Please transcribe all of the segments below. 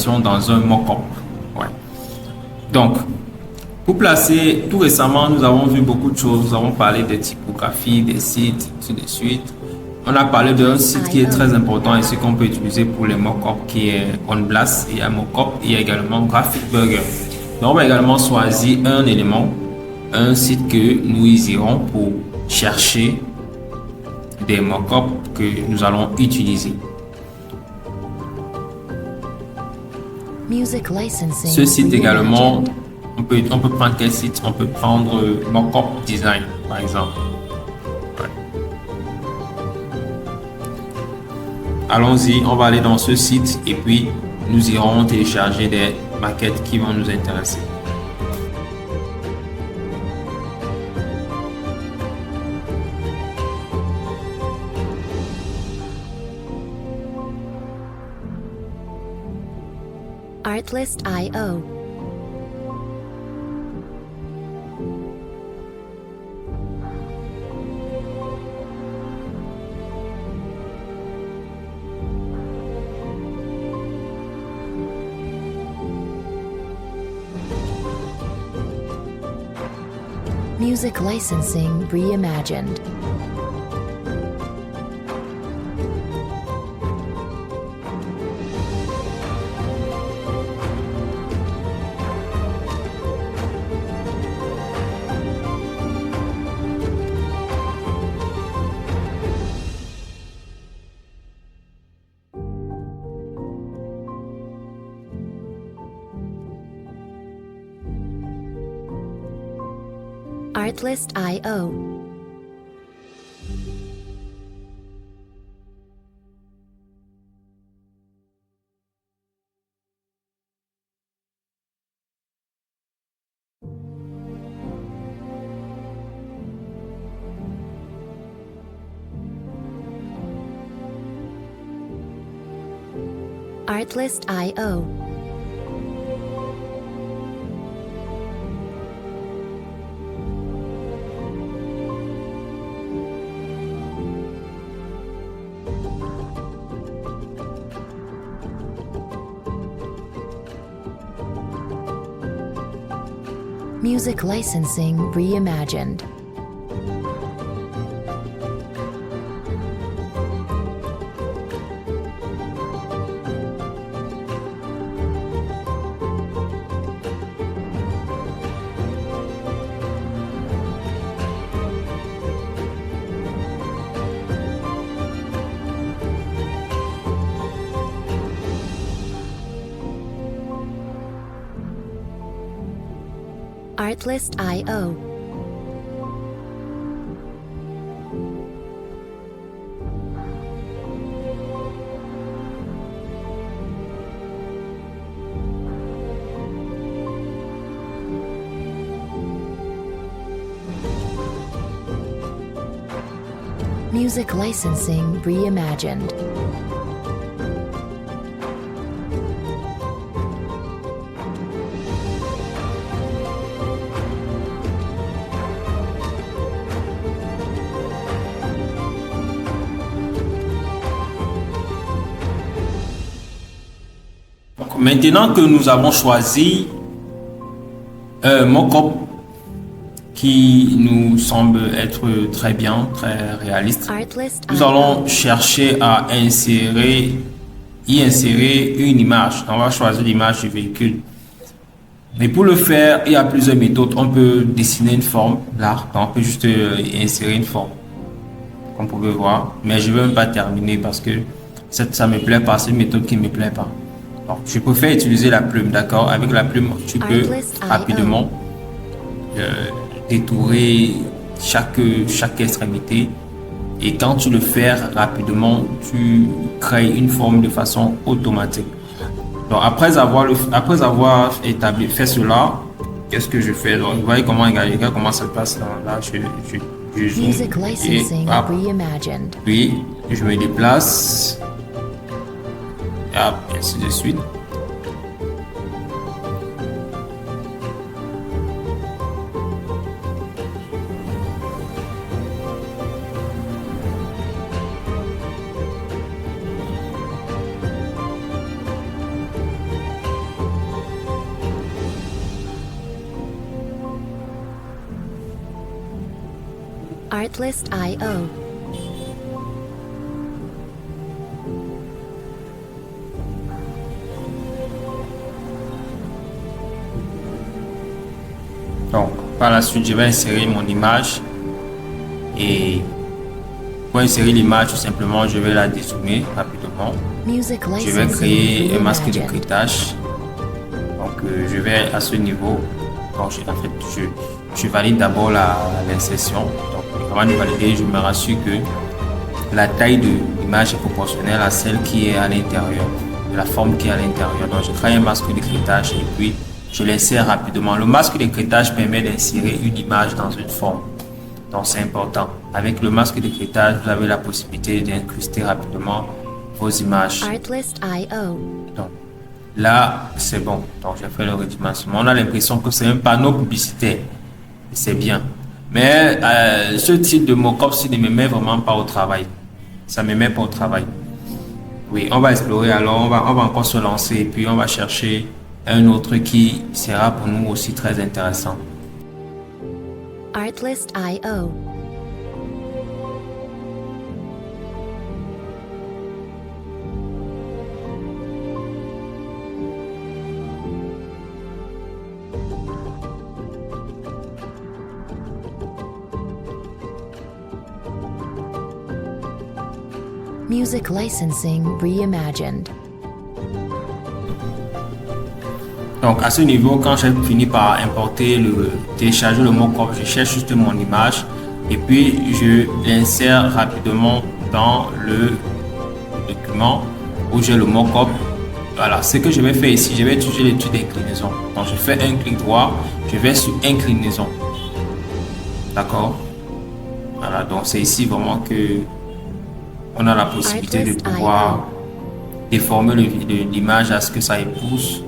l'impression dans un mock-up. Ouais. Donc, pour placer, tout récemment, nous avons vu beaucoup de choses. Nous avons parlé des typographies, des sites, ainsi de suite. On a parlé d'un site qui est très important ici qu'on peut utiliser pour les mock-ups, qui est OnBlast. Il y a Mockup, il y a également Graphic Burger. Donc, on va également choisir un élément, un site que nous irons pour chercher des mock-ups que nous allons utiliser. Ce site également, on peut prendre quel site? On peut prendre Mockup Design, par exemple. Ouais. Allons-y, on va aller dans ce site et puis nous irons télécharger des maquettes qui vont nous intéresser. Artlist.io. Music licensing reimagined. Artlist.io. Artlist.io. Music licensing reimagined. Artlist.io. Music licensing reimagined. Maintenant que nous avons choisi un mock-up qui nous semble être très bien, très réaliste, nous allons chercher à y insérer une image. On va choisir l'image du véhicule. Mais pour le faire, il y a plusieurs méthodes. On peut dessiner une forme là, on peut juste y insérer une forme, comme vous pouvez voir. Mais je ne veux même pas terminer parce que ça me plaît pas, c'est une méthode qui me plaît pas. Donc, je préfère utiliser la plume, d'accord? Avec la plume, tu peux rapidement détourer chaque extrémité. Et quand tu le fais rapidement, tu crées une forme de façon automatique. Donc, après avoir fait cela, qu'est-ce que je fais? Donc, vous voyez comment ça se passe là, je zoome et hop, puis je me déplace. Et ainsi de suite. Artlist.io. Donc, par la suite, je vais insérer mon image. Et pour insérer l'image, tout simplement, je vais la dézoomer rapidement. Music Je vais créer un masque de reimagined. crétage. Donc, je vais à ce niveau. Donc, je valide d'abord l'insertion. Donc, avant de valider, je me rassure que la taille de l'image est proportionnelle à celle qui est à l'intérieur, de la forme qui est à l'intérieur. Donc, je crée un masque de crétage et puis je l'insère rapidement. Le masque de crétage permet d'insérer une image dans une forme. Donc, c'est important. Avec le masque de crétage, vous avez la possibilité d'incruster rapidement vos images. Artlist.io. Donc, là, c'est bon. Donc, j'ai fait le redimensionnement. On a l'impression que c'est un panneau publicitaire. C'est bien. Mais ce type de mock-up, ne me met vraiment pas au travail. Ça ne me met pas au travail. Oui, on va explorer. Alors, on va encore se lancer et puis on va chercher un autre qui sera pour nous aussi très intéressant. Artlist.io. Music licensing reimagined. Donc à ce niveau, quand j'ai fini par télécharger le mock-up, je cherche juste mon image et puis je l'insère rapidement dans le document où j'ai le mock-up. Voilà, ce que je vais faire ici, je vais utiliser l'étude d'inclinaison. Donc je fais un clic droit, je vais sur inclinaison. D'accord? Voilà, donc c'est ici vraiment que on a la possibilité de pouvoir déformer l'image à ce que ça épouse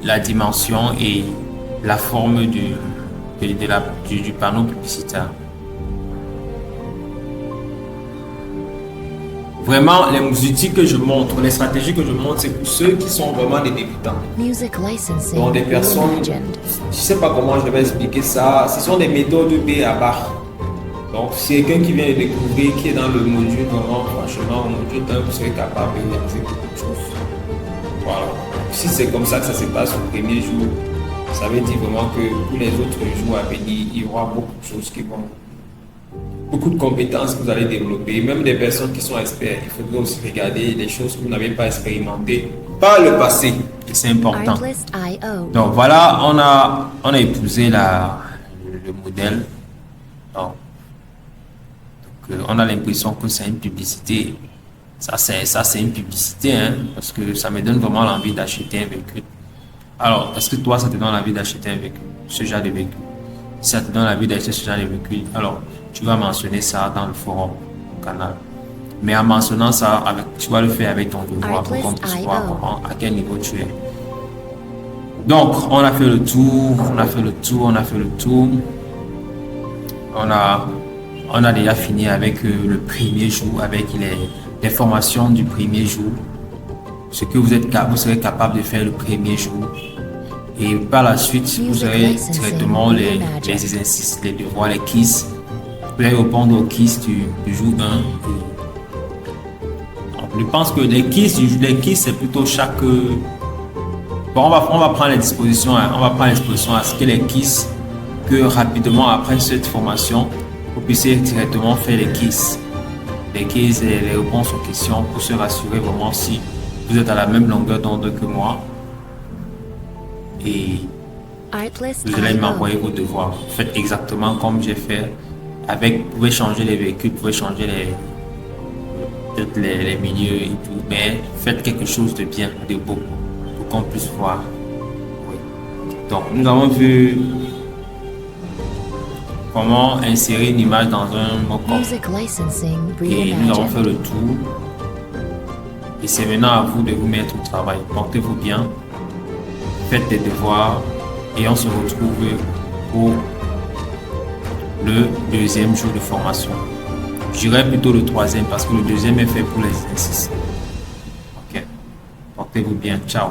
la dimension et la forme du panneau publicitaire. Vraiment, les outils que je montre, les stratégies que je montre, c'est pour ceux qui sont vraiment des débutants. Music licensing Donc des personnes, reimagined. je sais pas comment je vais expliquer ça, ce sont des méthodes B à bas. Donc, si quelqu'un qui vient de découvrir, qui est dans le module, vraiment, franchement, au module 1, vous serez capable de réaliser beaucoup de choses. Voilà. Si c'est comme ça que ça se passe au premier jour, ça veut dire vraiment que pour les autres jours à venir, il y aura beaucoup de choses qui vont, beaucoup de compétences que vous allez développer. Même des personnes qui sont experts, il faudrait aussi regarder des choses que vous n'avez pas expérimentées par le passé. Et c'est important. Artlist.io. Donc voilà, on a épousé le modèle. Donc, on a l'impression que c'est une publicité. Ça c'est une publicité, hein, parce que ça me donne vraiment l'envie d'acheter un véhicule. Alors, est-ce que toi, ça te donne l'envie d'acheter un véhicule, ce genre de véhicule? Si ça te donne l'envie d'acheter ce genre de véhicule, alors tu vas mentionner ça dans le forum, au canal. Mais en mentionnant ça, tu vas le faire avec ton devoir pour qu'on puisse voir à quel niveau tu es. Donc, on a fait le tour, On a déjà fini avec le premier jour, avec les formations du premier jour. Ce que vous serez capable de faire le premier jour. Et par la suite, vous aurez directement les exercices, les devoirs, les quiz. Vous allez répondre aux quiz du jour 1. Je pense que les quiz, c'est plutôt chaque... Bon, on va prendre les dispositions, hein. On va prendre les dispositions à ce que les quiz, que rapidement après cette formation, vous puissiez directement faire les quiz et les réponses aux questions pour se rassurer vraiment si vous êtes à la même longueur d'onde que moi. Et vous allez m'envoyer vos devoirs. Faites exactement comme j'ai fait. Vous pouvez changer les véhicules, vous pouvez changer les milieux et tout, mais faites quelque chose de bien, de beau, pour qu'on puisse voir. Oui. Donc, nous avons vu comment insérer une image dans un mock-up. Music licensing Et nous avons fait reimagined. le tour. Et c'est maintenant à vous de vous mettre au travail. Portez-vous bien, faites des devoirs et on se retrouve pour le deuxième jour de formation. Je dirais plutôt le troisième parce que le deuxième est fait pour les exercices. Ok. Portez-vous bien. Ciao.